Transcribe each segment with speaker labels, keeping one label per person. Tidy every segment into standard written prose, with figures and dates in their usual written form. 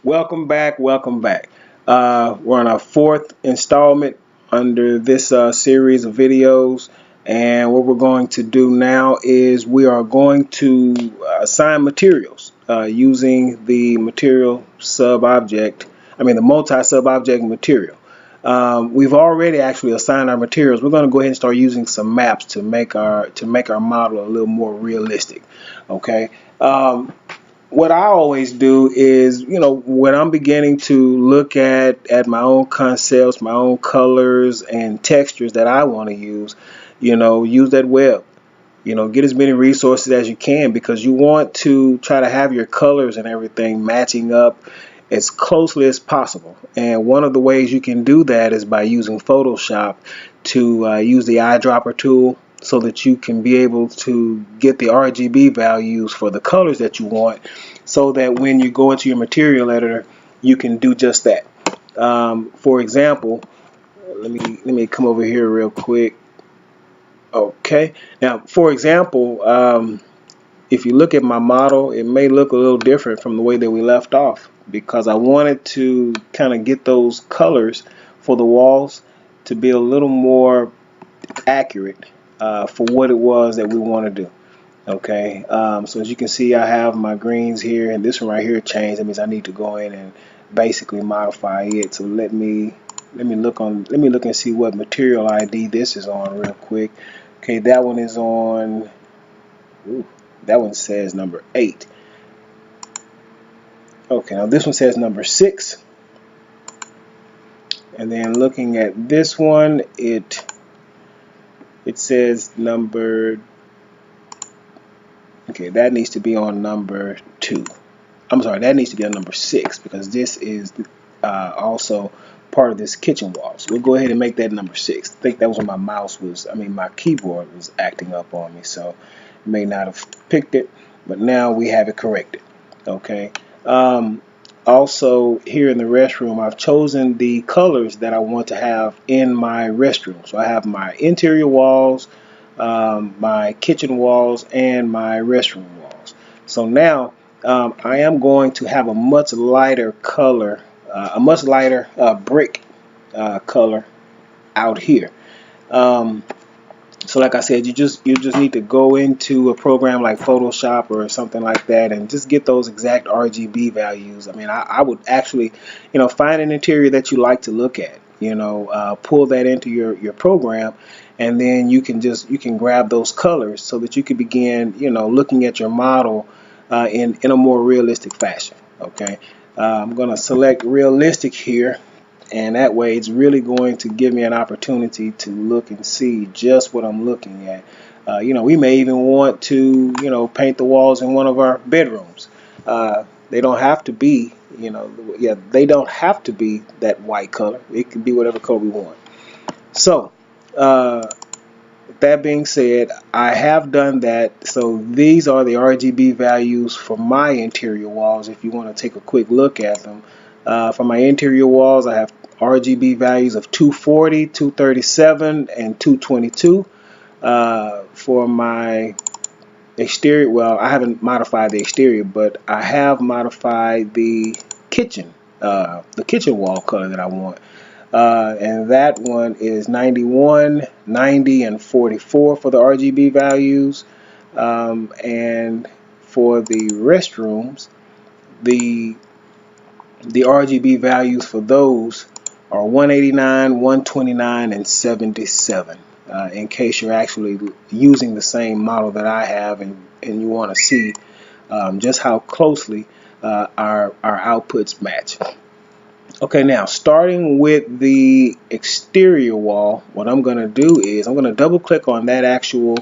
Speaker 1: Welcome back. Welcome back. We're on our fourth installment under this series of videos, and what we're going to do now is we are going to assign materials using the material sub-object, the multi-sub-object material. We've already actually assigned our materials. We're going to go ahead and start using some maps to make our model a little more realistic. Okay. What I always do is, when I'm beginning to look at my own concepts, my own colors and textures that I want to use that web. Get as many resources as you can, because you want to try to have your colors and everything matching up as closely as possible. And one of the ways you can do that is by using Photoshop to use the eyedropper tool, so that you can be able to get the RGB values for the colors that you want, so that when you go into your material editor, you can do just that. For example, let me come over here real quick. Okay, now for example, if you look at my model, it may look a little different from the way that we left off, because I wanted to kind of get those colors for the walls to be a little more accurate for what it was that we want to do. Okay, so as you can see, I have my greens here, and this one right here changed. That means I need to go in and basically modify it. So let me look and see what material ID this is on real quick. Okay, that one is on. That one says number 8. Okay, now this one says number 6. And then looking at this one, it says number. Okay, that needs to be on number 2. I'm sorry, that needs to be on number 6, because this is also part of this kitchen wall. So we'll go ahead and make that number 6. I think that was when my keyboard was acting up on me, so it may not have picked it, but now we have it corrected. Okay. Also, here in the restroom, I've chosen the colors that I want to have in my restroom. So I have my interior walls, my kitchen walls, and my restroom walls. So now I am going to have a much lighter color, a much lighter brick color out here. So like I said, you just need to go into a program like Photoshop or something like that and just get those exact RGB values. I would actually, find an interior that you like to look at, pull that into your program, and then you can grab those colors so that you can begin, looking at your model in a more realistic fashion. Okay, I'm going to select realistic here, and that way it's really going to give me an opportunity to look and see just what I'm looking at. We may even want to, paint the walls in one of our bedrooms. They don't have to be, they don't have to be that white color. It can be whatever color we want. So, with that being said, I have done that. So these are the RGB values for my interior walls. If you want to take a quick look at them, for my interior walls, I have RGB values of 240, 237, and 222. For my exterior, well, I haven't modified the exterior, but I have modified the kitchen wall color that I want. And that one is 91, 90, and 44 for the RGB values. And for the restrooms, the RGB values for those are 189, 129, and 77. In case you're actually using the same model that I have, and you want to see just how closely our outputs match. Okay, now starting with the exterior wall, what I'm going to do is I'm going to double click on that actual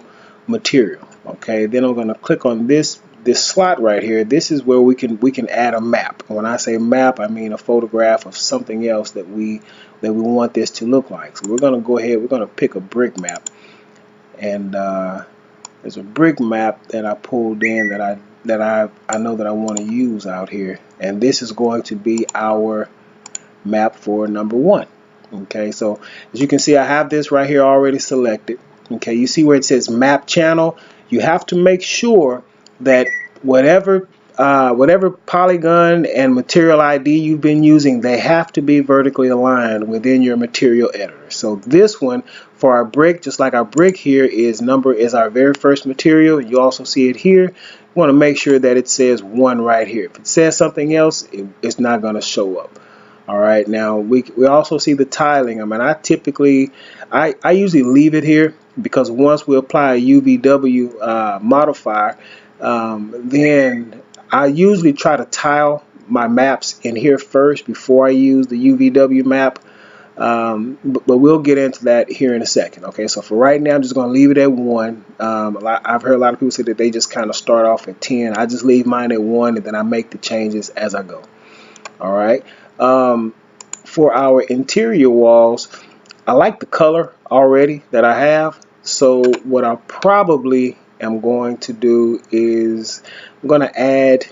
Speaker 1: material. Okay, then I'm going to click on this slot right here. This is where we can add a map. When I say map, I mean a photograph of something else that we want this to look like. So we're going to go ahead, we're going to pick a brick map, and there's a brick map that I pulled in that I know that I want to use out here, and this is going to be our map for number 1. Okay, so as you can see, I have this right here already selected. Okay, you see where it says map channel. You have to make sure that whatever whatever polygon and material ID you've been using, they have to be vertically aligned within your material editor. So this one for our brick, just like our brick here, is our very first material. You also see it here. You want to make sure that it says 1 right here. If it says something else, it's not going to show up. All right, now we also see the tiling. I mean, I usually leave it here because once we apply a Uvw modifier, then I usually try to tile my maps in here first before I use the Uvw map. But we'll get into that here in a second. Okay, so for right now, I'm just going to leave it at 1. I've heard a lot of people say that they just kind of start off at 10. I just leave mine at 1, and then I make the changes as I go. All right. For our interior walls, I like the color already that I have. So what I probably am going to do is I'm going to add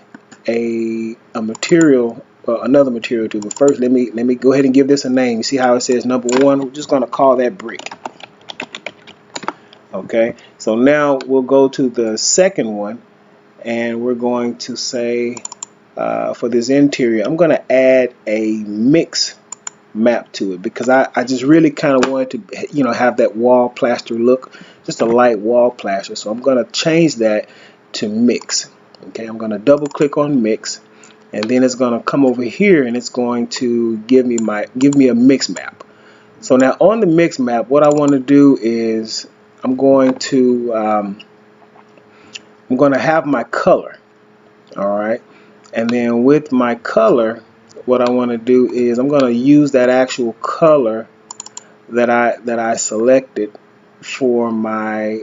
Speaker 1: a material, another material to it. But first, let me go ahead and give this a name. You see how it says number 1? We're just going to call that brick. Okay. So now we'll go to the second one, and we're going to say, for this interior, I'm going to add a mix map to it because I just really kind of wanted to, you know, have that wall plaster look, just a light wall plaster. So I'm going to change that to mix. Okay, I'm going to double click on mix, and then it's going to come over here and it's going to give me a mix map. So now on the mix map, what I want to do is I'm going to have my color. All right. And then with my color, what I want to do is I'm going to use that actual color that I selected for my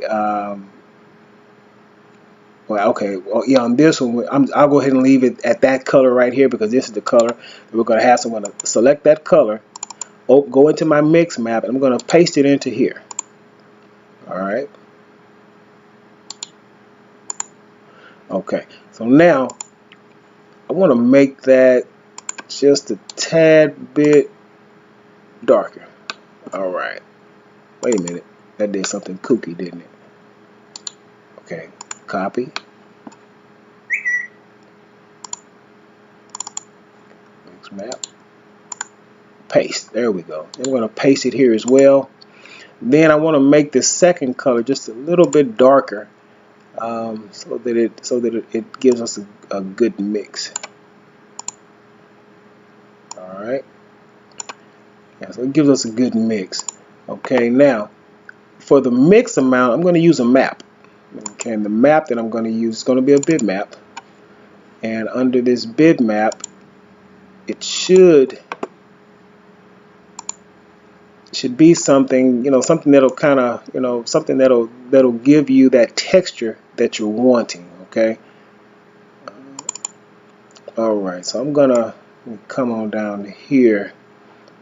Speaker 1: on this one I'll go ahead and leave it at that color right here because this is the color that we're going to have. So I'm going to select that color, go into my mix map, and I'm going to paste it into here. All right. Okay. So now I want to make that just a tad bit darker. All right. Wait a minute. That did something kooky, didn't it? Okay. Copy. Mix map. Paste. There we go. I'm going to paste it here as well. Then I want to make the second color just a little bit darker, so that it gives us a good mix. All right. Yeah, so it gives us a good mix. Okay, now for the mix amount, I'm going to use a map. Okay, and the map that I'm going to use is going to be a bitmap. And under this bitmap, it should be something, you know, something that'll kind of, you know, something that'll give you that texture that you're wanting. Okay. All right, so I'm gonna come on down to here.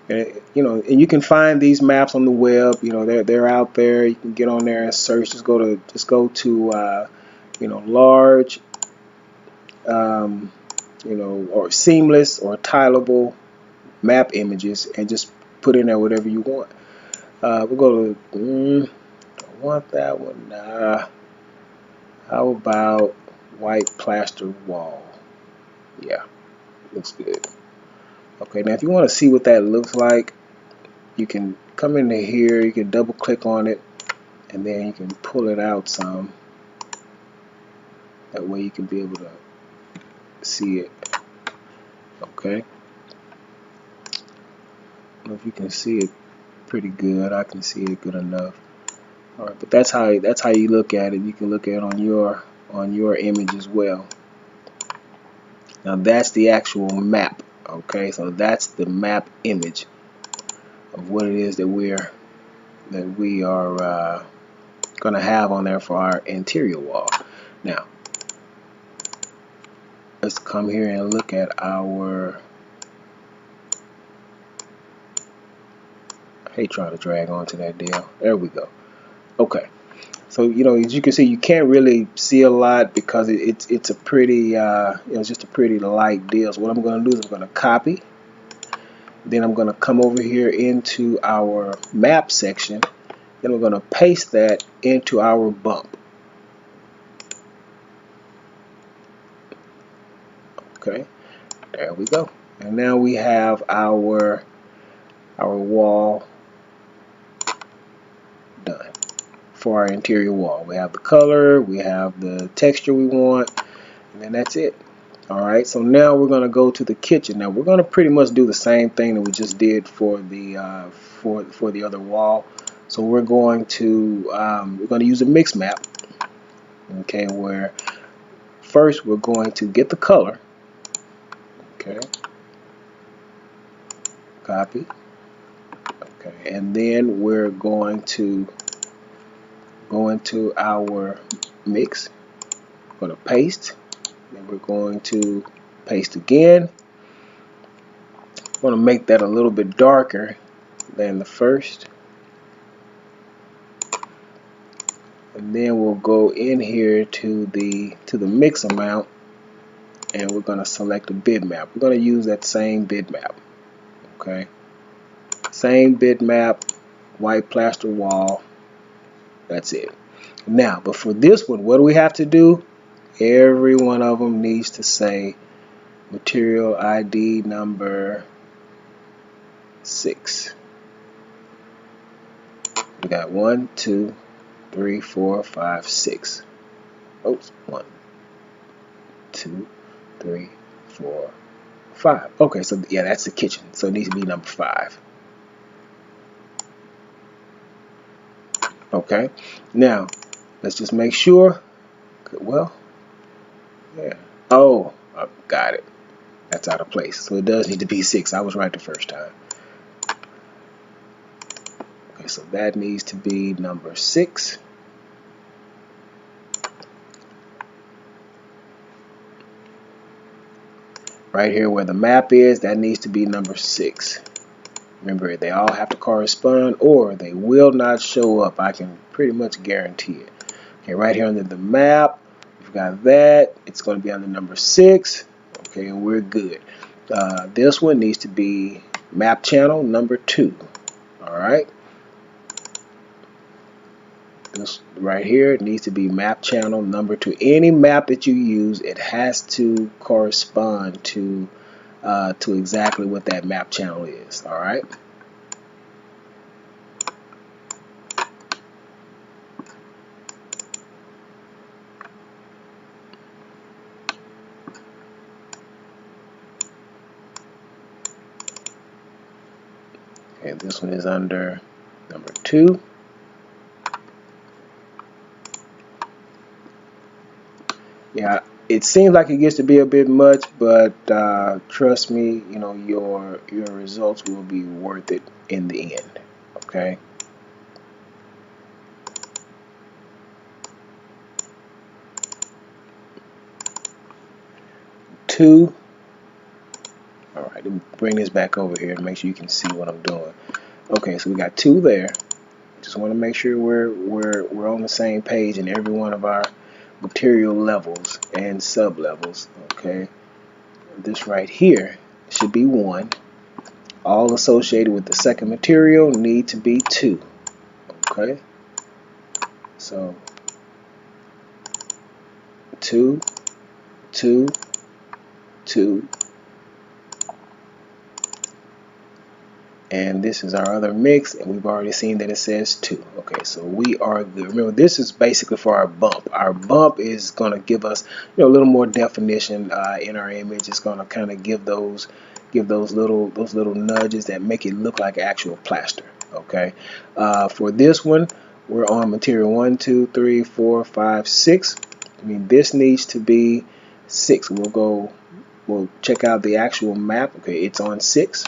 Speaker 1: And, you know, and you can find these maps on the web. You know, they're out there. You can get on there and search. Just go to you know, large, you know, or seamless or tileable map images, and just put in there whatever you want. We'll go to I want that one. How about white plaster wall? Yeah, looks good. Okay, now if you want to see what that looks like, you can come into here, you can double click on it, and then you can pull it out some. That way you can be able to see it. Okay. I don't know if you can see it pretty good. I can see it good enough. All right, but that's how you look at it. You can look at it on your image as well. Now that's the actual map. Okay, so that's the map image of what it is that we are going to have on there for our interior wall. Now let's come here and look at our. I hate trying to drag onto that deal. There we go. Okay, so you know, as you can see, you can't really see a lot because it's a pretty you know, it's just a pretty light deal. So what I'm going to do is I'm going to copy. Then I'm going to come over here into our map section. Then we're going to paste that into our bump. Okay, there we go. And now we have our wall done for our interior wall. We have the color, we have the texture we want, and then that's it. Alright, so now we're going to go to the kitchen. Now we're going to pretty much do the same thing that we just did for the for the other wall. So we're going to use a mix map. Okay, where first we're going to get the color. Okay, copy. Okay, and then we're going to go into our mix. We're going to paste. Then we're going to paste again. I'm going to make that a little bit darker than the first. And then we'll go in here to the mix amount, and we're going to select a bitmap. We're going to use that same bitmap. Okay, same bitmap, white plaster wall. That's it. Now, but for this one, what do we have to do? Every one of them needs to say material ID number 6. We got 1, 2, 3, 4, 5, 6. Oops, 1, 2, 3, 4, 5. Okay, so yeah, that's the kitchen. So it needs to be number 5. Okay, now let's just make sure. Well, yeah. Oh, got it. That's out of place. So it does need to be 6. I was right the first time. Okay, so that needs to be number 6. Right here where the map is, that needs to be number 6. Remember, they all have to correspond or they will not show up. I can pretty much guarantee it. Okay, right here under the map, we've got that. It's going to be under number 6. Okay, and we're good. This one needs to be map channel number 2. Alright. This right here needs to be map channel number 2. Any map that you use, it has to correspond to exactly what that map channel is. Alright. Okay, this one is under number 2. Yeah, it seems like it gets to be a bit much, but trust me, you know, your results will be worth it in the end. Okay. Two. All right, let me bring this back over here to make sure you can see what I'm doing. Okay, so we got 2 there. Just want to make sure we're on the same page in every one of our material levels and sub levels. Okay, this right here should be 1. All associated with the second material need to be 2. Okay, so 2, 2, 2, and this is our other mix, and we've already seen that it says 2. Okay, so we are good. Remember, this is basically for our bump. Our bump is going to give us, you know, a little more definition in our image. It's going to kind of give those little nudges that make it look like actual plaster. Okay, for this one, we're on material 1, 2, 3, 4, 5, 6. I mean, this needs to be 6. We'll check out the actual map. Okay, it's on 6.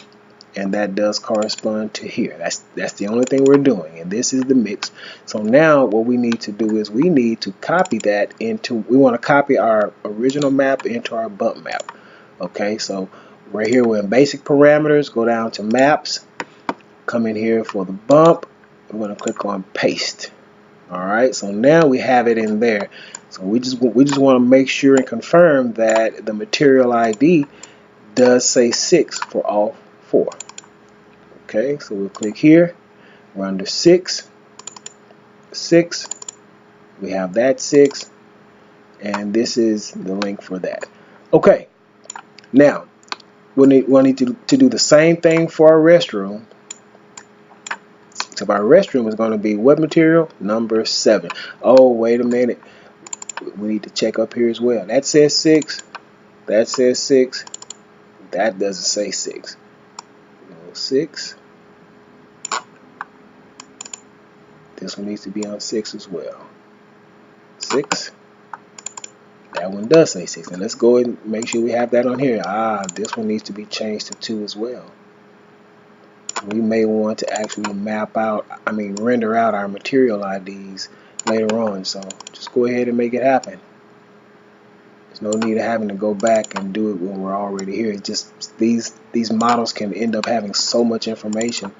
Speaker 1: And that does correspond to here. That's the only thing we're doing, and this is the mix. So now what we need to do is we need to copy that into, we want to copy our original map into our bump map. Okay, so right here we're in basic parameters, go down to maps, come in here for the bump, we're going to click on paste. Alright, so now we have it in there. So we just want to make sure and confirm that the material ID does say 6 for all 4. Okay, so we'll click here. We're under 6. 6. We have that 6. And this is the link for that. Okay, Now, we'll need to do the same thing for our restroom. So our restroom is going to be what material? Number 7. Oh, wait a minute. We need to check up here as well. That says 6. That says 6. That doesn't say 6. 6. This one needs to be on 6 as well. 6. That one does say 6. And let's go and make sure we have that on here. This one needs to be changed to 2 as well. We may want to actually render out our material IDs later on. So just go ahead and make it happen. There's no need of having to go back and do it when we're already here. It's just these models can end up having so much information.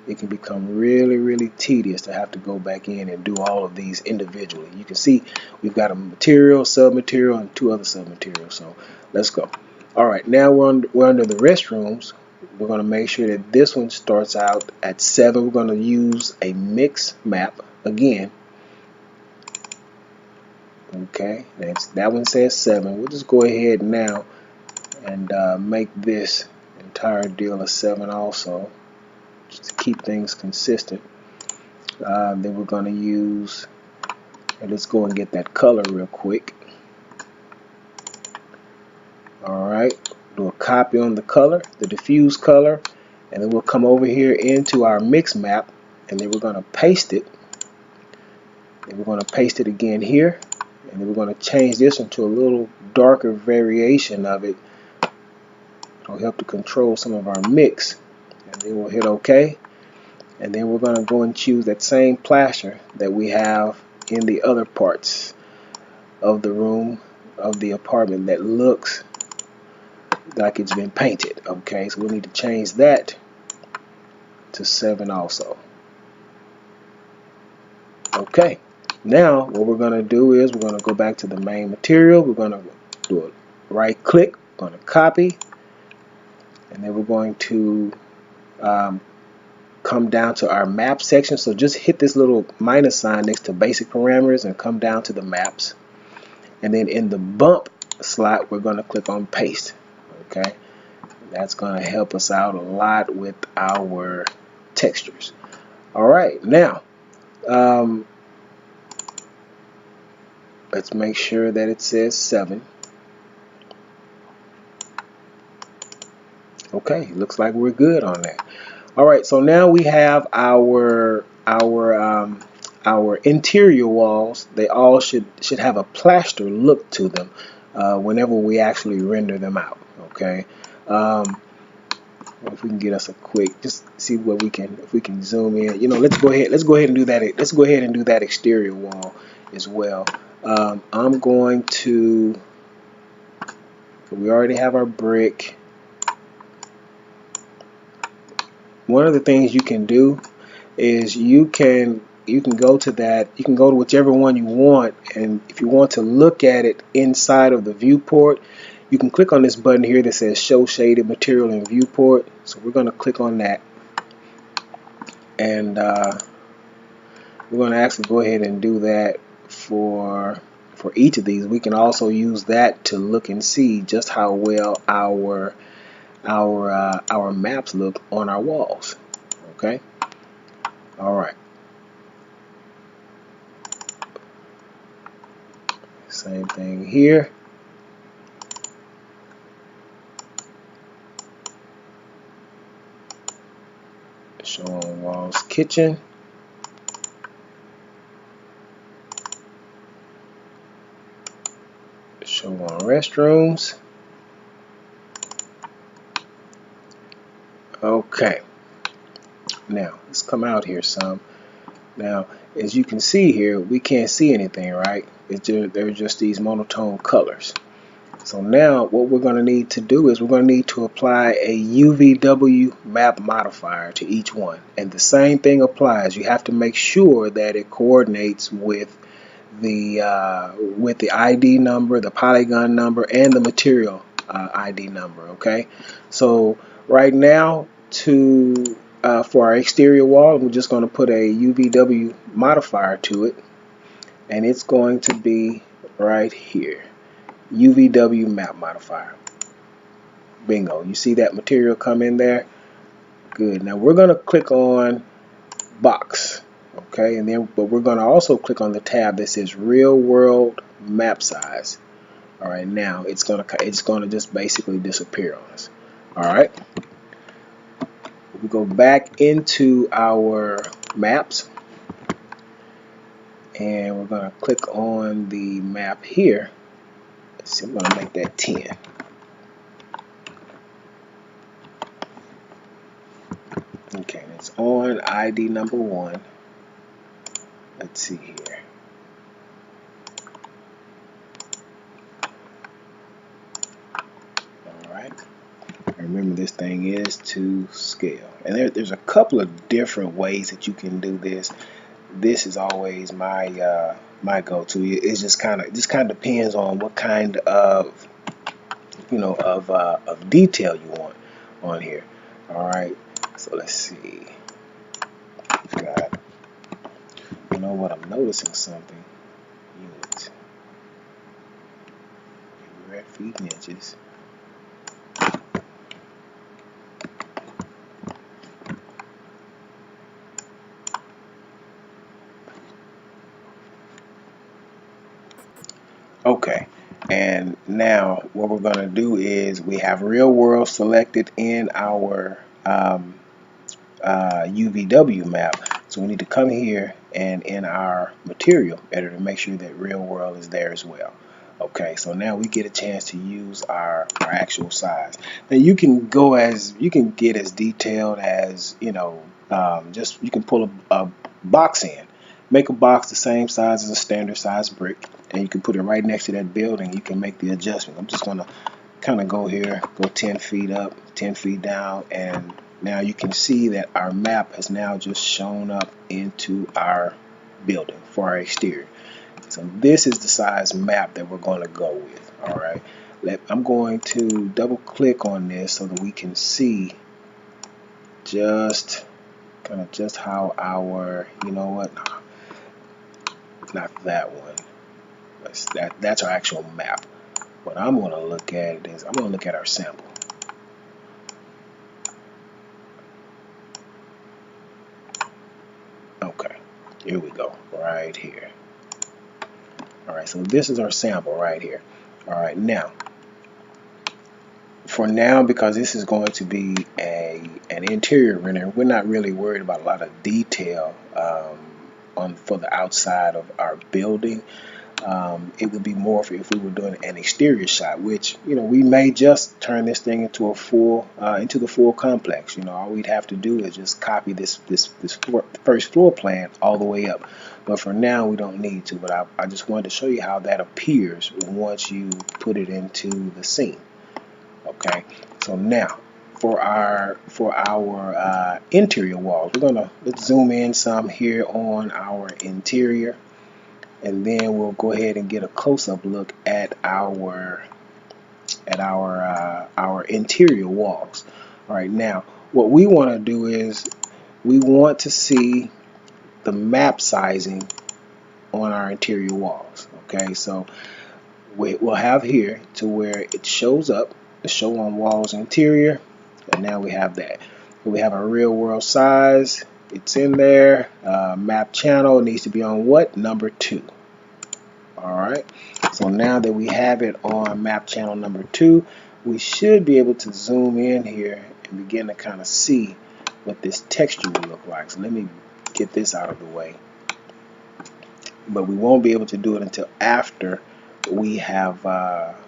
Speaker 1: It can become really, really tedious to have to go back in and do all of these individually. You can see we've got a material, sub-material, and 2 other sub-materials. So let's go. All right, now we're under the restrooms. We're going to make sure that this one starts out at 7. We're going to use a mix map again. Okay, that one says 7. We'll just go ahead now and make this entire deal a 7 also, just to keep things consistent. Then we're going to use, and let's go and get that color real quick. Alright, do a copy on the color, the diffuse color, and then we'll come over here into our mix map, and then we're going to paste it. And we're going to paste it again here, and then we're going to change this into a little darker variation of it. It'll help to control some of our mix. And then we'll hit OK. And then we're going to go and choose that same plaster that we have in the other parts of the room, of the apartment, that looks like it's been painted. Okay, so we need to change that to 7 also. Okay, now what we're going to do is we're going to go back to the main material. We're going to do a right click, we're going to copy, and then we're going to come down to our map section. So just hit this little minus sign next to basic parameters and come down to the maps, and then in the bump slot we're going to click on paste. Okay, that's going to help us out a lot with our textures. Alright, now let's make sure that it says 7. Okay, looks like we're good on that. Alright, so now we have our interior walls. They all should have a plaster look to them whenever we actually render them out. Okay, if we can get us a quick, just see what we can, if we can zoom in. You know, let's go ahead and do that. Let's go ahead and do that exterior wall as well. I'm going to. We already have our brick. One of the things you can do is you can go to that. You can go to whichever one you want, and if you want to look at it inside of the viewport, you can click on this button here that says Show Shaded Material in Viewport. So we're going to click on that, and we're going to actually go ahead and do that for each of these. We can also use that to look and see just how well our maps look on our walls. Okay. All right. Same thing here. Show on walls kitchen. Show on restrooms. Okay. Now let's come out here some. Now, as you can see here, we can't see anything, right? They're just these monotone colors. So now what we're going to need to do is we're going to need to apply a Uvw Map Modifier to each one. And the same thing applies. You have to make sure that it coordinates with the ID number, the polygon number, and the material ID number. Okay. So right now, for our exterior wall, we're just going to put a Uvw modifier to it, and it's going to be right here. Uvw Map Modifier. Bingo. You see that material come in there? Good. Now we're going to click on box. Okay, and then but we're going to also click on the tab that says real world map size. All right, now it's going to just basically disappear on us. All right. We go back into our maps and we're going to click on the map here. Let's see, I'm going to make that 10. Okay, and it's on ID number 1. Let's see here. Alright. Remember, this thing is to scale. And there's a couple of different ways that you can do this. This is always my my go-to. It just kind of depends on what kind of of detail you want on here. Alright. So let's see. We've got, you know what, I'm noticing something. Units. We're at feet and inches. Okay, and now what we're going to do is we have real world selected in our UVW map. So we need to come here and in our material editor make sure that real world is there as well. Okay, so now we get a chance to use our actual size. Now you can get as detailed as, you can pull a box in, make a box the same size as a standard size brick, and you can put it right next to that building. You can make the adjustment. I'm just gonna kind of go here, go 10 feet up, 10 feet down, and now you can see that our map has now just shown up into our building for our exterior. So this is the size map that we're going to go with. All right, I'm going to double click on this so that we can see just how our, you know what, not that one. That's our actual map. What I'm going to look at is I'm going to look at our sample. Okay, here we go, right here. All right, so this is our sample right here. All right, now, for now, because this is going to be an interior render, we're not really worried about a lot of detail for the outside of our building. It would be more if we were doing an exterior shot, which, we may just turn this thing into into the full complex. All we'd have to do is just copy this first floor plan all the way up. But for now, we don't need to. But I just wanted to show you how that appears once you put it into the scene. Okay, so now for our interior walls, let's zoom in some here on our interior. And then we'll go ahead and get a close-up look at our interior walls. All right, now what we want to do is we want to see the map sizing on our interior walls. Okay, so we'll have here to where it shows up, the show on walls interior, and now we have that. We have our real world size. It's in there. Map channel needs to be on what? Number 2. Alright, so now that we have it on map channel number 2, we should be able to zoom in here and begin to kind of see what this texture will look like. So let me get this out of the way. But we won't be able to do it until after we have actually,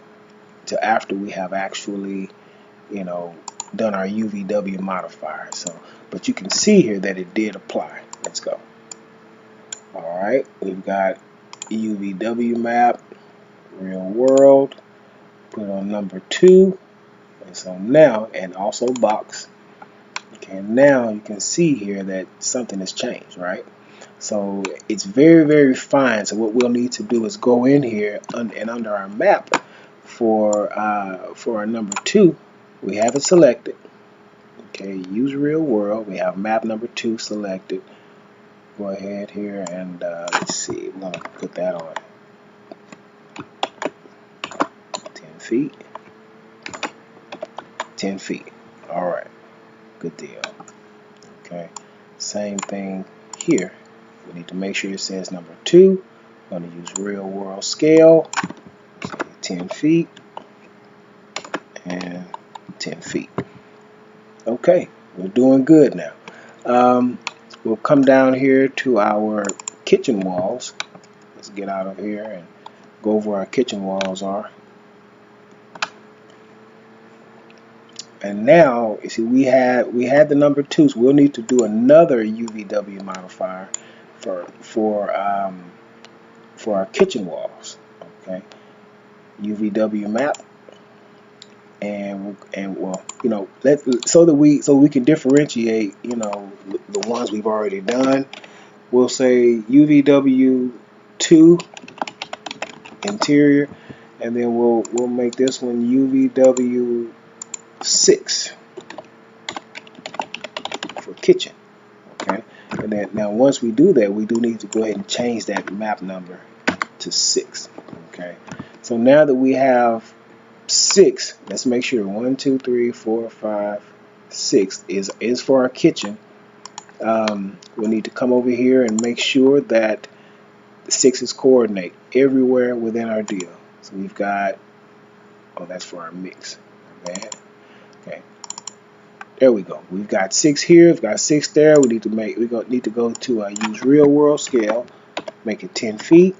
Speaker 1: done our Uvw modifier. So, but you can see here that it did apply. Let's go. Alright, we've got Uvw map, real world, put it on number 2, and so now, and also box. Okay, now you can see here that something has changed, right? So it's very, very fine. So what we'll need to do is go in here and under our map for our number 2, we have it selected. Okay, use real world. We have map number 2 selected. Go ahead here and let's see, we're going to put that on 10 feet. 10 feet. All right, good deal. Okay, same thing here. We need to make sure it says number 2. I'm going to use real world scale, 10 feet and 10 feet. Okay, we're doing good now. We'll come down here to our kitchen walls. Let's get out of here and go over where our kitchen walls are. And now, you see, we had the number 2, so we'll need to do another Uvw modifier for our kitchen walls. Okay, Uvw map, and well, you know, so we can differentiate, you know, the ones we've already done. We'll say Uvw 2 interior, and then we'll make this one Uvw 6 for kitchen. Okay, and then now once we do that, we do need to go ahead and change that map number to 6. Okay, so now that we have 6, let's make sure 1, 2, 3, 4, 5, 6 is for our kitchen. We need to come over here and make sure that the 6's coordinate everywhere within our deal. So we've got, oh, that's for our mix. Okay, there we go. We've got 6 here. We've got 6 there. We need to go to use real world scale. Make it 10 feet.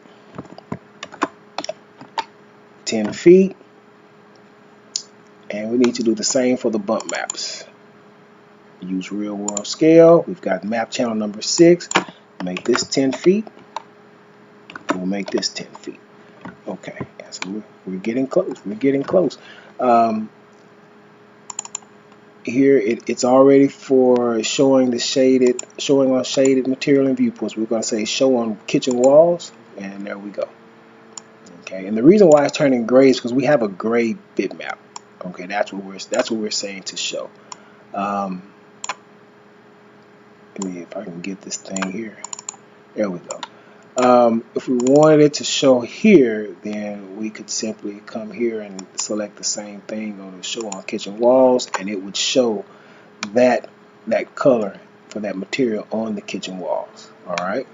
Speaker 1: 10 feet. And we need to do the same for the bump maps. Use real world scale. We've got map channel number 6. Make this 10 feet. We'll make this 10 feet. Okay, yeah, so we're getting close. We're getting close. Here it's already for showing on shaded material and viewports. We're going to say show on kitchen walls, and there we go. Okay, and the reason why it's turning gray is because we have a gray bitmap. Okay, that's what we're saying to show. Let me, if I can get this thing here. There we go. If we wanted it to show here, then we could simply come here and select the same thing, go to show on kitchen walls, and it would show that color for that material on the kitchen walls. All right.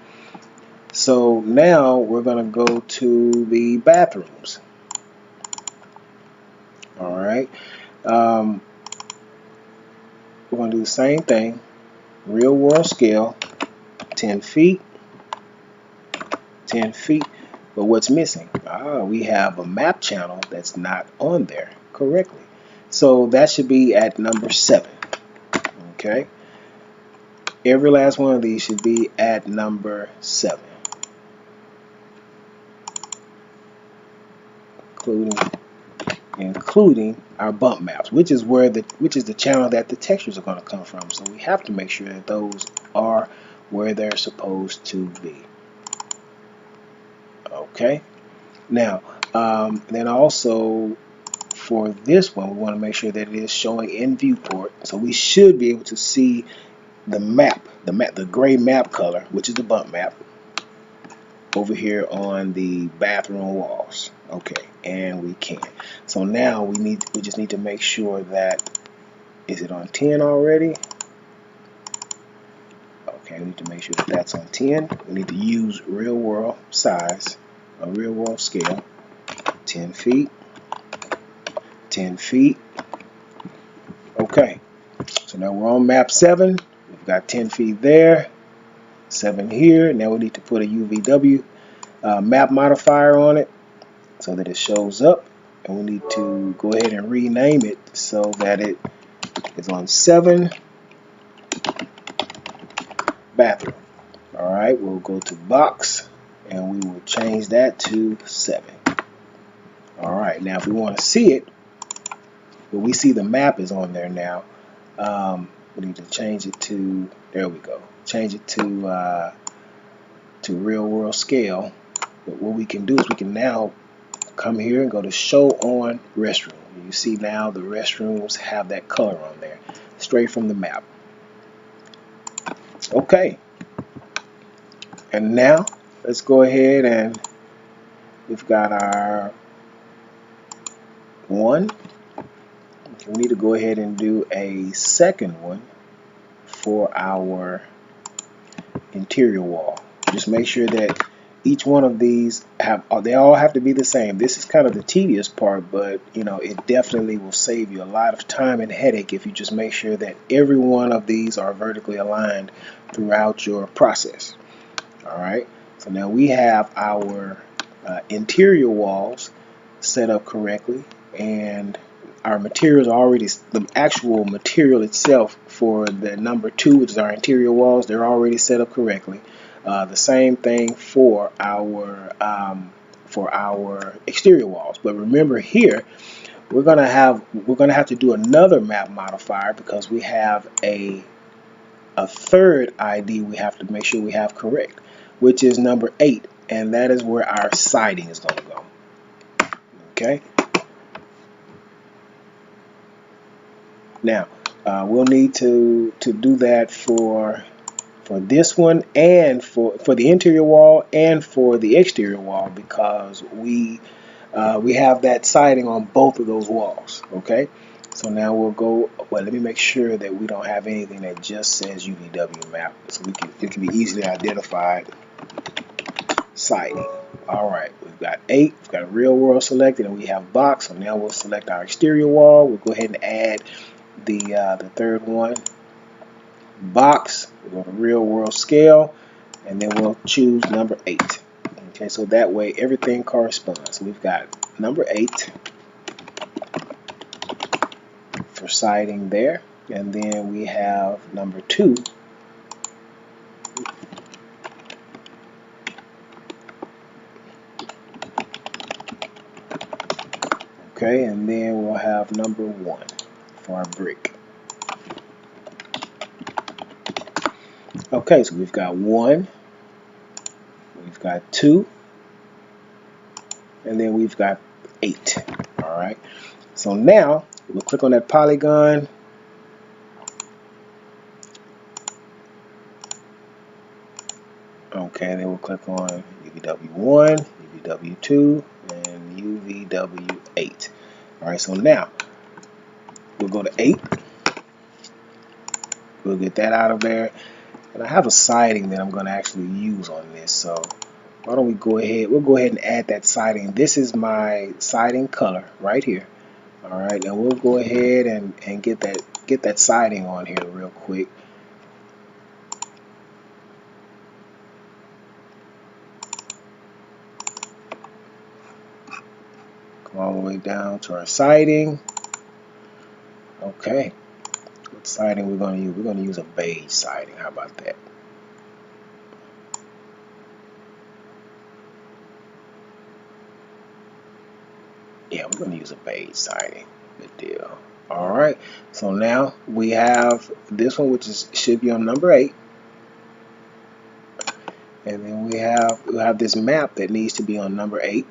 Speaker 1: So now we're going to go to the bathrooms. All right. We're going to do the same thing. Real world scale, 10 feet. 10 feet, but what's missing? We have a map channel that's not on there correctly, so that should be at number 7. Okay, every last one of these should be at number 7, including our bump maps, which is the channel that the textures are going to come from. So we have to make sure that those are where they're supposed to be. Okay, now then also for this one, we want to make sure that it is showing in viewport. So we should be able to see the map, the gray map color, which is the bump map, over here on the bathroom walls. Okay, and we can. So now we just need to make sure that, is it on 10 already? Okay, we need to make sure that that's on 10. We need to use real world size, a real world scale, 10 feet, 10 feet. Okay, so now we're on map 7. We've got 10 feet there, 7 here. Now we need to put a Uvw map modifier on it so that it shows up, and we need to go ahead and rename it so that it is on 7 bathroom. All right, we'll go to box and we will change that to 7. All right, now if we want to see it, but we see the map is on there now, we need to change it to, there we go, change it to real world scale. But what we can do is we can now come here and go to show on restroom. You see now the restrooms have that color on there straight from the map. Okay, and now let's go ahead and we've got our 1, We need to go ahead and do a second one for our interior wall. Just make sure that each one of these they all have to be the same. This is kind of the tedious part, but you know, it definitely will save you a lot of time and headache if you just make sure that every one of these are vertically aligned throughout your process. All right, so now we have our interior walls set up correctly, and our materials are already, the actual material itself for the number 2, which is our interior walls, they're already set up correctly. The same thing for our exterior walls. But remember here, we're gonna have to do another map modifier because we have a third ID we have to make sure we have correct, which is number 8, and that is where our siding is going to go. Okay. Now we'll need to do that for this one, and for the interior wall and for the exterior wall, because we have that siding on both of those walls. Okay, so now we'll go, well, let me make sure that we don't have anything that just says Uvw map, so it can be easily identified. Siding. All right, we've got 8, we've got a real world selected, and we have box. So now we'll select our exterior wall. We'll go ahead and add the third one, box. We'll go to real world scale, and then we'll choose number 8. Okay, so that way everything corresponds. So we've got number 8 for siding there, and then we have number 2 okay, and then we'll have number 1 for our brick. Okay, so we've got 1, we've got 2, and then we've got 8. All right, so now we'll click on that polygon. Okay, then we'll click on Uvw1, Uvw2, and Uvw8. All right, so now we'll go to 8. We'll get that out of there. And I have a siding that I'm going to actually use on this, so why don't we go ahead, we'll go ahead and add that siding. This is my siding color right here. All right, and we'll go ahead and get that siding on here real quick. Come all the way down to our siding. Okay, what siding we're going to use? We're going to use a beige siding. How about that? Yeah, we're going to use a beige siding. Good deal. All right, so now we have this one, which should be on number 8, and then we have this map that needs to be on number 8.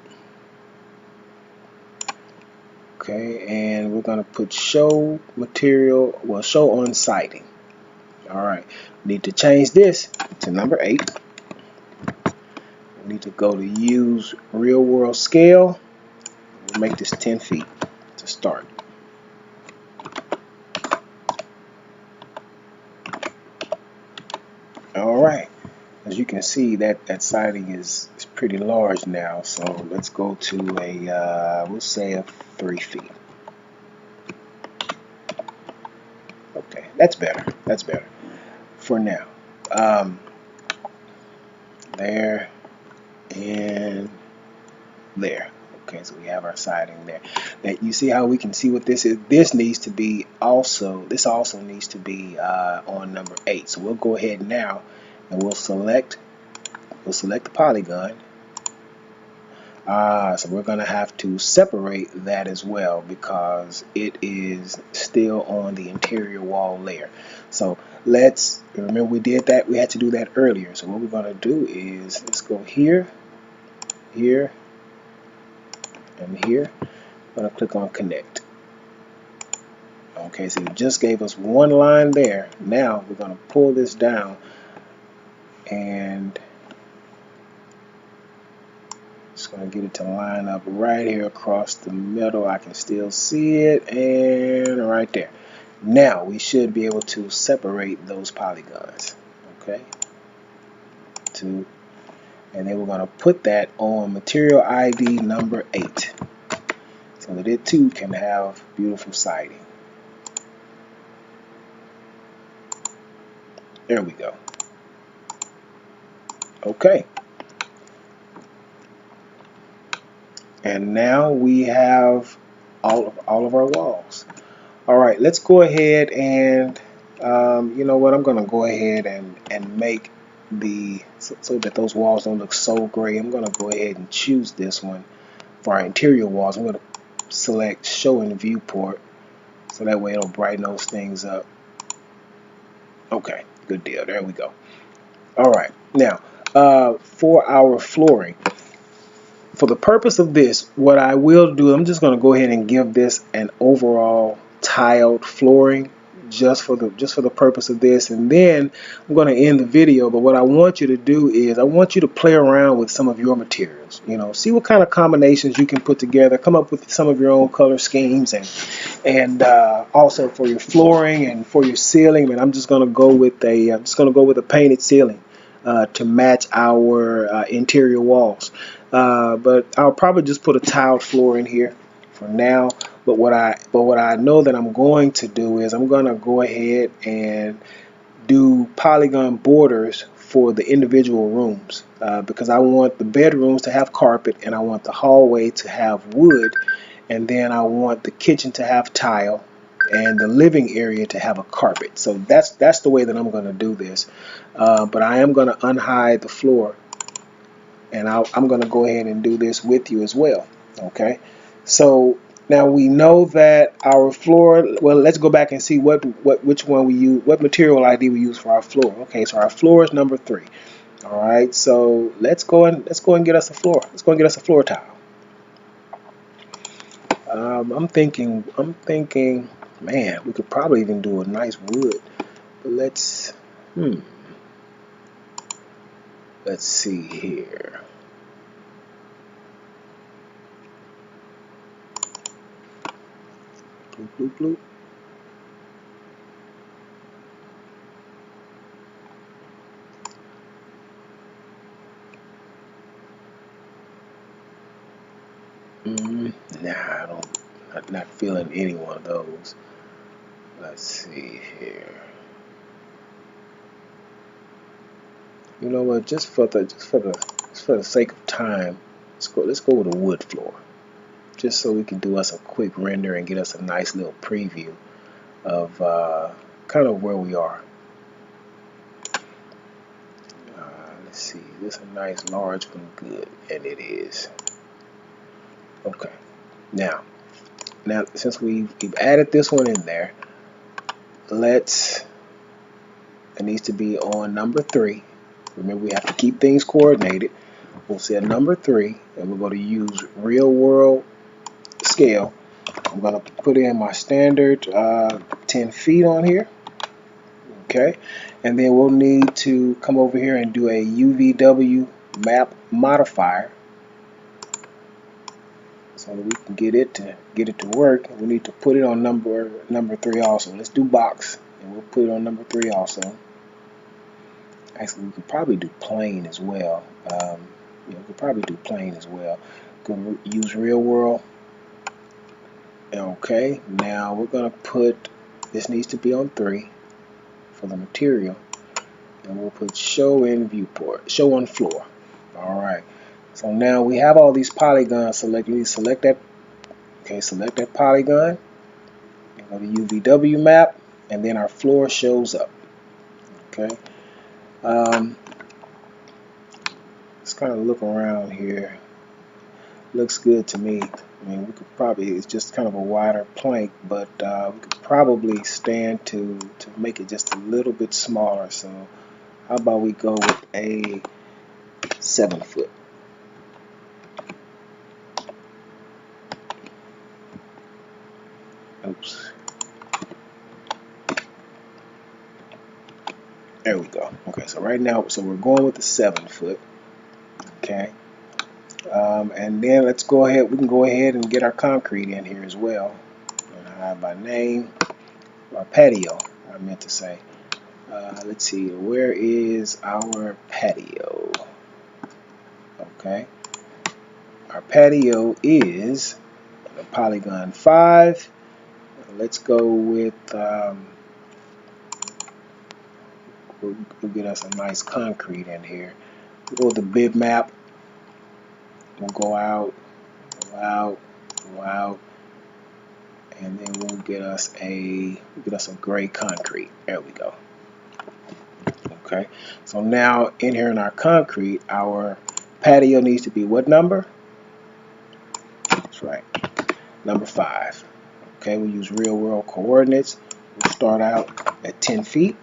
Speaker 1: Okay, and we're going to put show material, well, show on siding. All right, we need to change this to number 8. We need to go to use real world scale. We'll make this 10 feet to start. All right, as you can see, that siding is pretty large now, so let's go to a we'll say a 3 feet. Okay, that's better. That's better for now. There and there. Okay, so we have our siding there. Now you see how we can see what this is. This needs to be also. This also needs to be on number 8. So we'll go ahead now and we'll select the polygon. So we're going to have to separate that as well because it is still on the interior wall layer. So let's remember we did that. We had to do that earlier. So what we're going to do is let's go here, here, and here. I'm going to click on connect. Okay, so it just gave us one line there. Now we're going to pull this down and Just going to get it to line up right here across the middle. I can still see it, and right there. Now we should be able to separate those polygons. Okay. And then we're going to put that on material ID number 8 so that it too can have beautiful siding. There we go. Okay. And now we have all of our walls. All right, let's go ahead and you know what, I'm going to go ahead and make so that those walls don't look so gray. I'm going to go ahead and choose this one for our interior walls. I'm going to select show in viewport so that way it'll brighten those things up. Okay, good deal. There we go. All right, now for our flooring, for the purpose of this, what I will do, I'm just going to go ahead and give this an overall tiled flooring just for the purpose of this, and then I'm going to end the video. But what I want you to do is I want you to play around with some of your materials. You know, see what kind of combinations you can put together, come up with some of your own color schemes, and also for your flooring and for your ceiling. And I'm just going to go with a painted ceiling to match our interior walls. But I'll probably just put a tiled floor in here for now. But what I know that I'm going to do is I'm going to go ahead and do polygon borders for the individual rooms because I want the bedrooms to have carpet, and I want the hallway to have wood, and then I want the kitchen to have tile, and the living area to have a carpet. So that's the way that I'm going to do this. But I am going to unhide the floor, and I'm going to go ahead and do this with you as well. Okay, so now we know that our floor, well, let's go back and see which one we use, what material ID we use for our floor. Okay, so our floor is number 3. All right, so let's go and get us a floor. Let's go and get us a floor tile. I'm thinking, man, we could probably even do a nice wood. But let's see here. Bloop, bloop, bloop. Nah, I'm not feeling any one of those. Let's see here. You know what? Just for the sake of time, let's go with a wood floor, just so we can do us a quick render and get us a nice little preview of kind of where we are. Let's see. This is a nice large one. Good, and it is. Okay. Now since we've added this one in there, it needs to be on number 3. Remember, we have to keep things coordinated. We'll set number 3, and we're going to use real world scale. I'm going to put in my standard 10 feet on here. Okay, and then we'll need to come over here and do a Uvw Map Modifier so that we can get it to work. We need to put it on number 3 also. Let's do box, and we'll put it on number 3 also. Actually, we could probably do plane as well. We could probably do plane as well. Go use real world. Okay, now we're gonna put, this needs to be on 3 for the material, and we'll put show in viewport, show on floor. All right. So now we have all these polygons selected. You select that. Okay, select that polygon. And go to Uvw map, and then our floor shows up. Okay. Let's kind of look around here. Looks good to me. I mean, we could probably, it's just kind of a wider plank, but we could probably stand to make it just a little bit smaller. So how about we go with a 7 foot. Oops. There we go. Okay, so right now, so we're going with the 7 foot. Okay. And then let's go ahead, we can go ahead and get our concrete in here as well. And hide by name, our patio, I meant to say. Let's see, where is our patio? Okay, our patio is the Polygon 5. Let's go with, we'll get us a nice concrete in here. We'll go with the bib map. We'll go out, and then we'll get us a gray concrete. There we go. Okay, so now in here in our concrete, our patio needs to be what number? That's right, number 5. Okay, we use real world coordinates. We'll start out at 10 feet.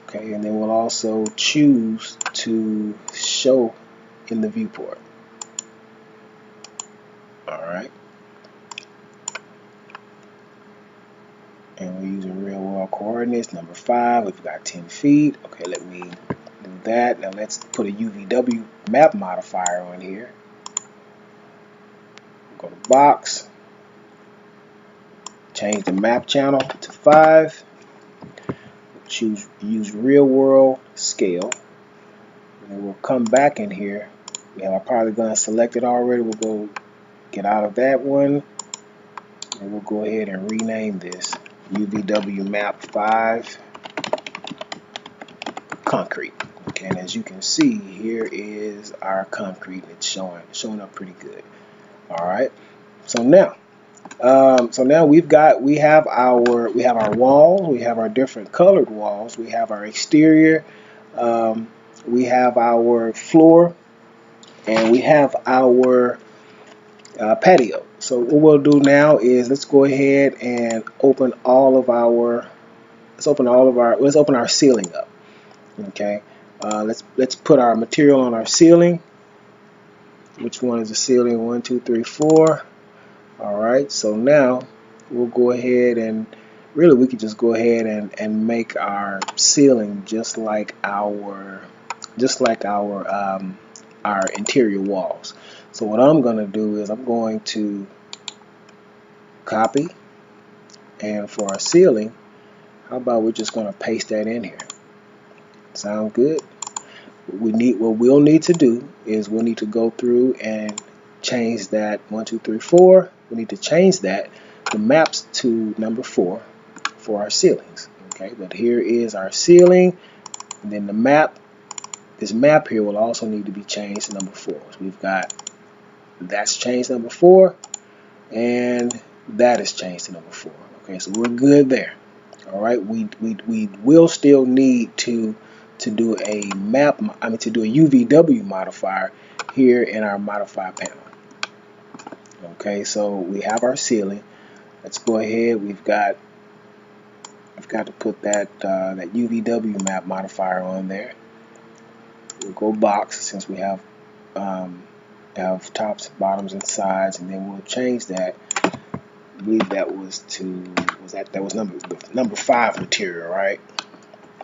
Speaker 1: Okay, and then we'll also choose to show in the viewport. Alright. And we're using real world coordinates. Number 5, we've got 10 feet. Okay, let me do that. Now let's put a Uvw Map Modifier on here. Go to box. Change the map channel to 5. Use real world scale. And then we'll come back in here. We have our polygon selected already. We'll go get out of that one. And we'll go ahead and rename this Uvw Map 5 concrete. Okay, and as you can see, here is our concrete. It's showing up pretty good. All right. So now we have our walls, we have our different colored walls, we have our exterior, we have our floor, and we have our patio. So what we'll do now is let's go ahead and open our ceiling up. Okay, let's put our material on our ceiling. Which one is the ceiling? 1, 2, 3, 4. Alright, so now we'll go ahead and really we could just go ahead and make our ceiling just like our interior walls. So what I'm going to do is I'm going to copy, and for our ceiling, how about we're just going to paste that in here. Sound good? What we'll need to do is we'll need to go through and change that 1, 2, 3, 4. We need to change that the maps to number 4 for our ceilings. Okay, but here is our ceiling, and then the map. This map here will also need to be changed to number 4. So we've got that's changed to number 4, and that is changed to number 4. Okay, so we're good there. All right, we will still need to do a Uvw modifier here in our modify panel. Okay, so we have our ceiling. Let's go ahead. I've got to put that Uvw map modifier on there. We'll go box since we have tops, bottoms, and sides, and then we'll change that. I believe that was number 5 material, right?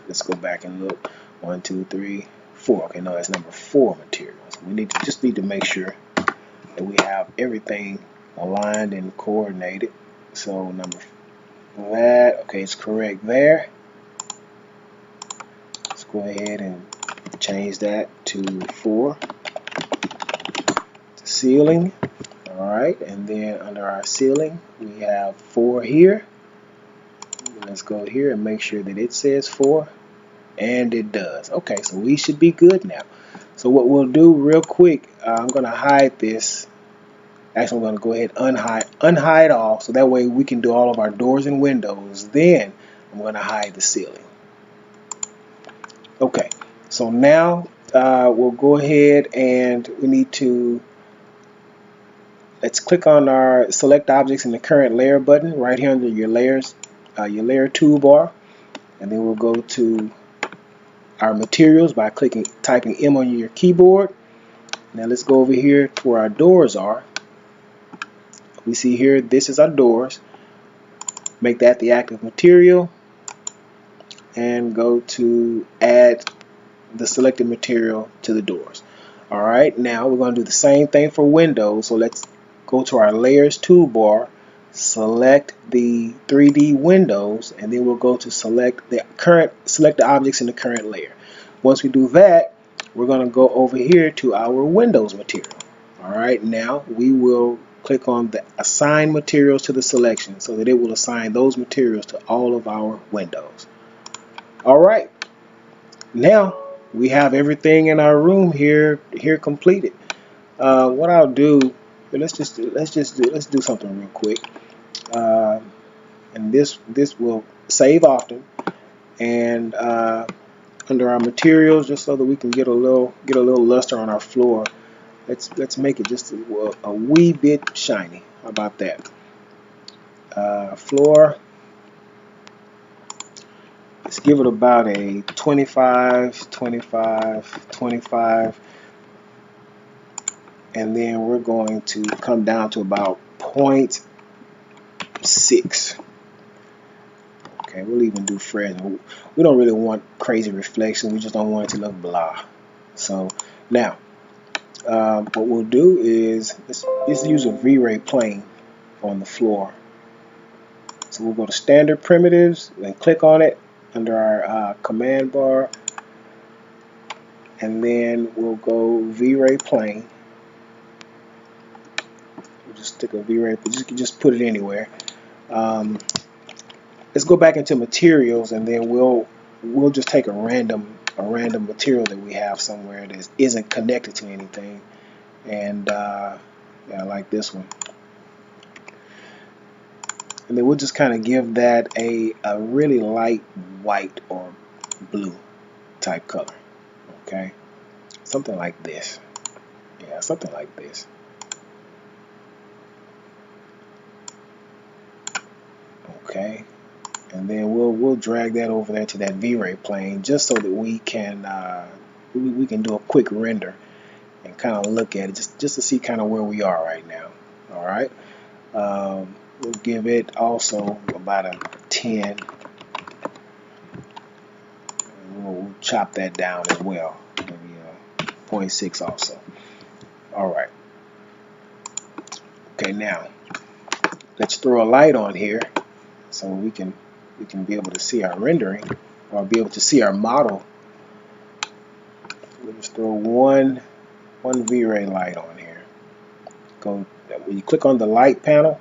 Speaker 1: Let's go back and look. 1, 2, 3, 4. Okay, no, that's number 4 material. So we just need to make sure that we have everything aligned and coordinated. So that, okay, it's correct there. Let's go ahead and change that to 4. The ceiling. Alright, and then under our ceiling we have 4 here. Let's go here and make sure that it says 4. And it does. Okay, so we should be good now. So what we'll do real quick, I'm going to hide this. Actually, I'm going to go ahead and unhide all, so that way we can do all of our doors and windows. Then I'm going to hide the ceiling. Okay, so now we'll go ahead and we need to, let's click on our select objects in the current layer button right here under your layers, your layer toolbar, and then we'll go to our materials by typing M on your keyboard. Now let's go over here to where our doors are. We see here this is our doors. Make that the active material and go to add the selected material to the doors. Alright, now we're going to do the same thing for windows. So let's go to our layers toolbar, select the 3D windows, and then we'll go to select the objects in the current layer. Once we do that, we're going to go over here to our windows material. Alright, now we will click on the assign materials to the selection so that it will assign those materials to all of our windows. Alright, now we have everything in our room here completed. What I'll do, let's do something real quick, and this will save often, and under our materials, just so that we can get a little luster on our floor, let's make it just a wee bit shiny. How about that? Floor. Let's give it about a 25, 25, 25, and then we're going to come down to about 0.6. Okay, we'll even do fresnel. We don't really want crazy reflection. We just don't want it to look blah. So now, what we'll do is let's use a V-Ray plane on the floor. So we'll go to Standard Primitives and click on it under our command bar, and then we'll go V-Ray plane. We'll just stick a V-Ray, but you can just put it anywhere. Let's go back into materials, and then we'll just take a random material that we have somewhere that isn't connected to anything, and yeah, like this one. And then we'll just kind of give that a really light white or blue type color. Okay, something like this. Yeah, something like this. Okay, and then we'll drag that over there to that V-Ray plane, just so that we can do a quick render and kind of look at it, just to see kind of where we are right now. All right. We'll give it also about a 10. We'll chop that down as well, maybe 0.6 also. All right. Okay, now let's throw a light on here so we can be able to see our rendering, or be able to see our model. We'll just throw one V-Ray light on here. When you click on the light panel,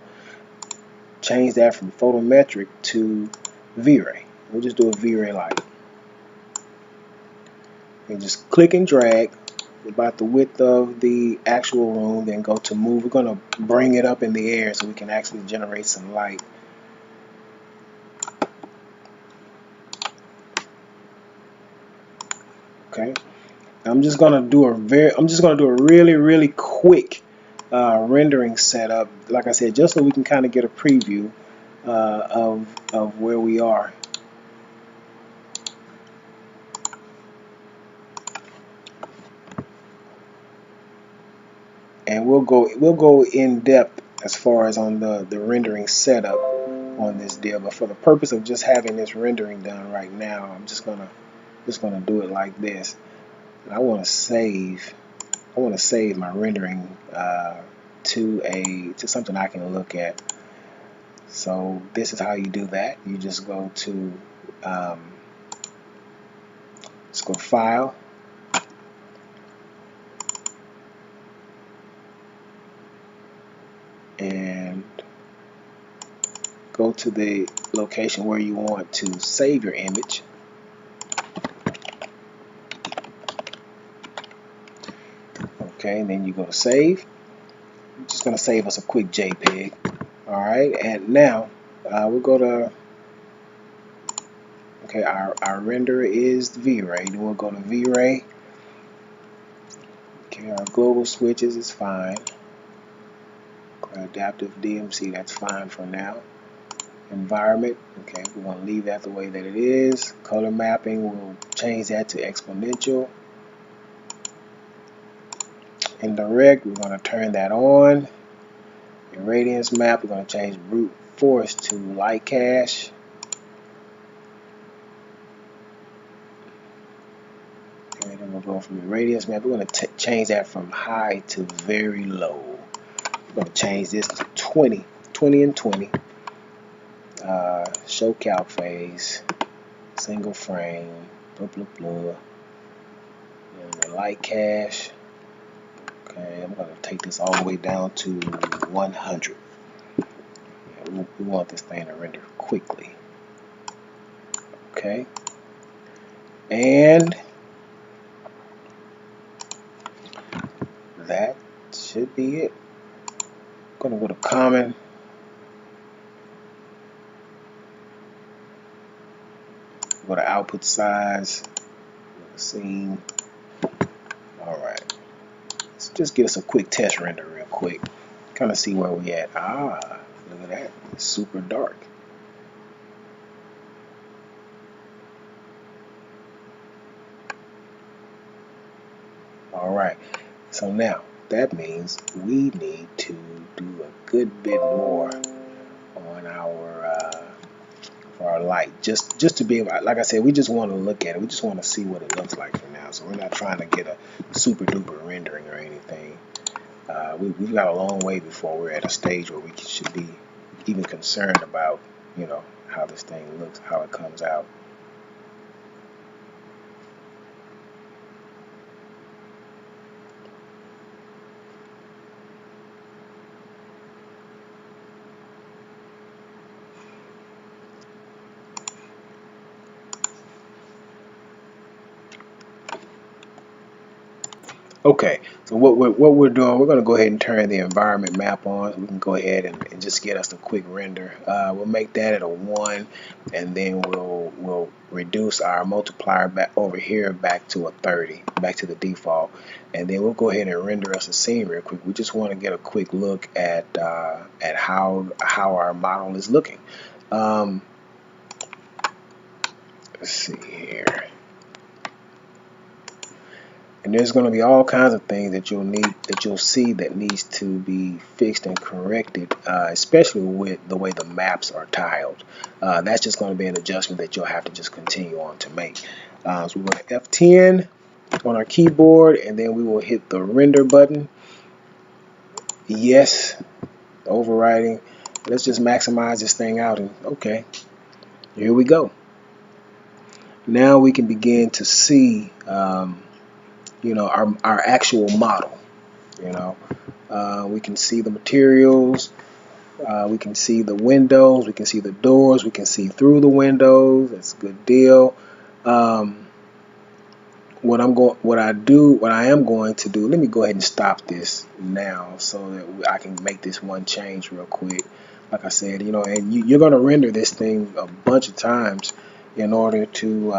Speaker 1: change that from photometric to V-Ray. We'll just do a V-Ray light. And just click and drag about the width of the actual room, then go to move. We're going to bring it up in the air so we can actually generate some light. Okay. I'm just going to do a really quick rendering setup, like I said, just so we can kind of get a preview of where we are. And we'll go in depth as far as on the rendering setup on this deal, but for the purpose of just having this rendering done right now, I'm just gonna do it like this. And I want to save my rendering to something I can look at. So this is how you do that. You just go to let's go File, and go to the location where you want to save your image. Okay, and then you go to save. I'm just going to save us a quick JPEG. Alright, and now we'll go to, okay, our renderer is V-Ray. Then we'll go to V-Ray. Okay, our global switches is fine. Adaptive DMC, that's fine for now. Environment, okay, we want to leave that the way that it is. Color mapping, we'll change that to exponential. Indirect, we're going to turn that on. Irradiance map, we're going to change brute force to light cache. Okay, then we'll go So from the radius map, we're going to change that from high to very low. We're going to change this to 20 and 20. Show calc phase, single frame, blah blah blah. And the light cache. Okay, I'm going to take this all the way down to 100. Yeah, we want this thing to render quickly. Okay, and that should be it. I'm going to go to common. Go to output size, scene. Alright, let's just get us a quick test render real quick. Kind of see where we at. Ah, look at that. It's super dark. Alright, so now that means we need to do a good bit more on our light, just to be able, like I said, we just want to look at it. We just want to see what it looks like for now. So we're not trying to get a super duper rendering or anything. We've got a long way before we're at a stage where we should be even concerned about, you know, how this thing looks, how it comes out. Okay, so what we're doing, we're going to go ahead and turn the environment map on. So we can go ahead and just get us a quick render. We'll make that at a 1, and then we'll reduce our multiplier back over here back to a 30, back to the default, and then we'll go ahead and render us a scene real quick. We just want to get a quick look at how our model is looking. Let's see here. And there's going to be all kinds of things that you'll see that needs to be fixed and corrected, especially with the way the maps are tiled. That's just going to be an adjustment that you'll have to just continue on to make. So we're going to F10 on our keyboard, and then we will hit the render button. Yes, overriding. Let's just maximize this thing out, and okay, here we go. Now we can begin to see you know, our actual model. You know, we can see the materials, we can see the windows, we can see the doors, we can see through the windows. That's a good deal. What I am going to do, let me go ahead and stop this now so that I can make this one change real quick. Like I said, you know, and you're going to render this thing a bunch of times in order to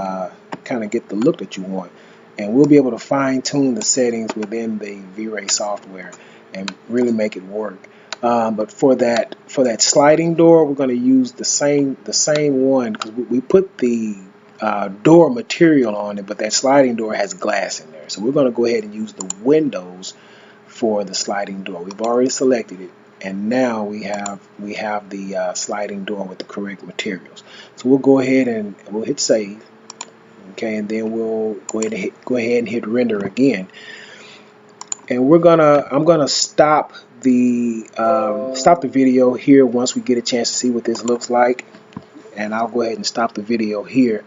Speaker 1: kind of get the look that you want. And we'll be able to fine-tune the settings within the V-Ray software and really make it work. But for that sliding door, we're going to use the same one, because we put the door material on it, but that sliding door has glass in there. So we're going to go ahead and use the windows for the sliding door. We've already selected it, and now we have the sliding door with the correct materials. So we'll go ahead and we'll hit save. Okay, and then we'll go ahead and hit render again, and I'm gonna stop the video here once we get a chance to see what this looks like, and I'll go ahead and stop the video here,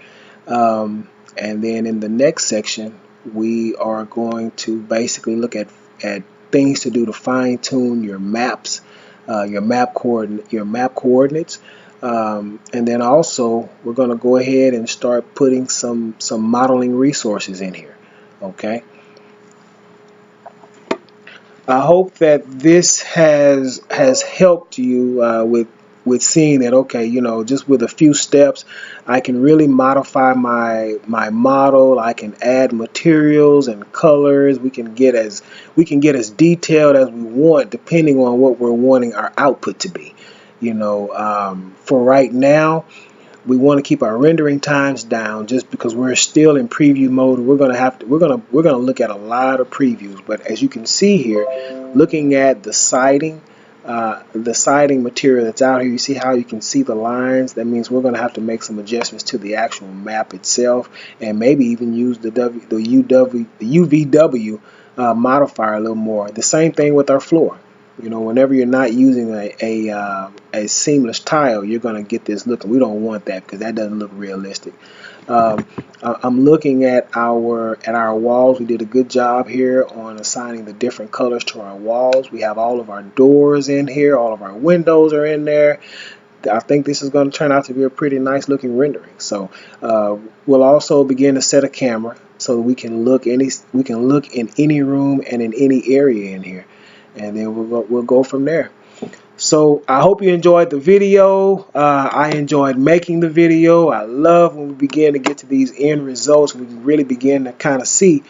Speaker 1: and then in the next section we are going to basically look at things to do to fine-tune your maps, your map coordinates. And then also we're going to go ahead and start putting some modeling resources in here. Okay, I hope that this has helped you with seeing that, okay, you know, just with a few steps I can really modify my model. I can add materials and colors. We can get as detailed as we want, depending on what we're wanting our output to be. You know, for right now, we want to keep our rendering times down, just because we're still in preview mode. We're gonna look at a lot of previews, but as you can see here, looking at the siding, the siding material that's out here. You see how you can see the lines? That means we're going to have to make some adjustments to the actual map itself, and maybe even use the UVW modifier a little more. The same thing with our floor. You know, whenever you're not using a seamless tile, you're going to get this look, and we don't want that because that doesn't look realistic. I'm looking at our walls. We did a good job here on assigning the different colors to our walls. We have all of our doors in here. All of our windows are in there. I think this is going to turn out to be a pretty nice looking rendering. So we'll also begin to set a camera so we can look in any room and in any area in here, and then we'll go from there. So I hope you enjoyed the video. I enjoyed making the video. I love when we begin to get to these end results. We can really begin to kind of see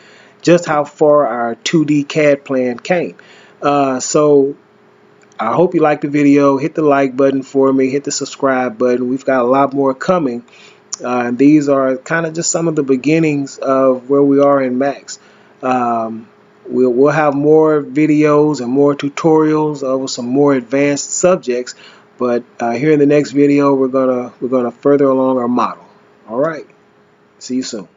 Speaker 1: just how far our 2D CAD plan came. So I hope you liked the video. Hit the like button for me. Hit the subscribe button. We've got a lot more coming. These are kind of just some of the beginnings of where we are in Max. We'll have more videos and more tutorials over some more advanced subjects, but here in the next video we're gonna further along our model. All right, see you soon.